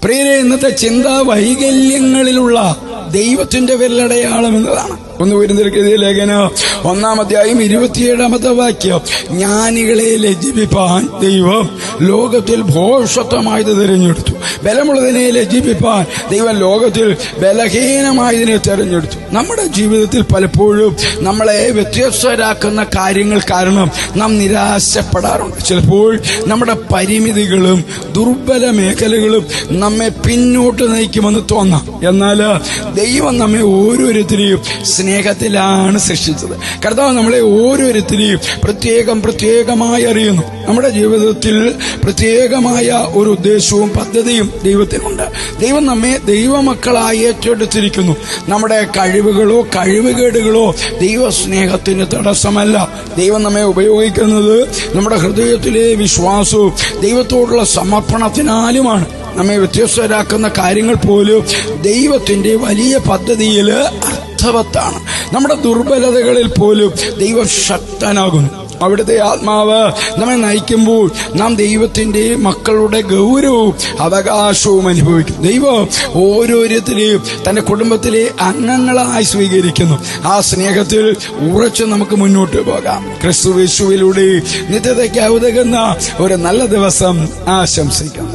പ്രിയരെ, ഇന്നത്തെ ചിന്താ വൈകല്യങ്ങളിലുള്ള ദൈവത്തിന്റെ വിരലടയാളം എന്നതാണ്. 1 കൊരിന്ത്യർ ലേഖനം 1-ാം അധ്യായം 27-ാമത്തെ വാക്യം. ജ്ഞാനികളെ ലജ്ജിപ്പിപ്പാൻ ദൈവം ലോകത്തിൽ ഭോഷത്വമായത് തിരഞ്ഞെടുത്തു. ബലമുള്ളതിനെ ലജ്ജിപ്പിപ്പാൻ ദൈവം ലോകത്തിൽ ബലഹീനമായതിനെ തിരഞ്ഞെടുത്തു. നമ്മുടെ ജീവിതത്തിൽ പലപ്പോഴും നമ്മളെ വ്യത്യസ്തരാക്കുന്ന കാര്യങ്ങൾ കാരണം നാം നിരാശപ്പെടാറുണ്ട്. ചിലപ്പോൾ നമ്മുടെ പരിമിതികളും ദുർബല മേഖലകളും നമ്മെ പിന്നോട്ട് നയിക്കുമെന്ന് തോന്നാം. എന്നാൽ ദൈവം നമ്മെ ഓരോരുത്തരെയും സ്നേഹത്തിലാണ് സൃഷ്ടിച്ചത്. കർത്താവ് നമ്മളെ ഓരോരുത്തരെയും പ്രത്യേകമായി അറിയുന്നു. നമ്മുടെ ജീവിതത്തിൽ പ്രത്യേകമായ ഒരു ഉദ്ദേശവും പദ്ധതിയും ദൈവത്തിനുണ്ട്. ദൈവം നമ്മെ ദൈവമക്കളായി ഏറ്റെടുത്തിരിക്കുന്നു. നമ്മുടെ കഴിവുകളോ കഴിവുകേടുകളോ ദൈവസ്നേഹത്തിന് തടസ്സമല്ല. ദൈവം നമ്മെ ഉപയോഗിക്കുന്നത് നമ്മുടെ ഹൃദയത്തിലെ വിശ്വാസവും ദൈവത്തോടുള്ള സമർപ്പണത്തിനാലുമാണ്. നമ്മെ വ്യത്യസ്തരാക്കുന്ന കാര്യങ്ങൾ പോലും ദൈവത്തിന്റെ വലിയ പദ്ധതിയിൽ അർത്ഥവത്താണ്. നമ്മുടെ ദുർബലതകളിൽ പോലും ദൈവം ശക്തനാകുന്നു. അവിടുത്തെ ആത്മാവ് നമ്മെ നയിക്കുമ്പോൾ നാം ദൈവത്തിന്റെ മക്കളുടെ ഗൗരവവും അവകാശവും അനുഭവിക്കും. ദൈവം ഓരോരുത്തരെയും തന്റെ കുടുംബത്തിലെ അംഗങ്ങളായി സ്വീകരിക്കുന്നു. ആ സ്നേഹത്തിൽ ഉറച്ചു നമുക്ക് മുന്നോട്ട് പോകാം. ക്രിസ്തുയേശുവിലൂടെ നിത്യതയ്ക്ക് ഉതകുന്ന ഒരു നല്ല ദിവസം ആശംസിക്കുന്നു.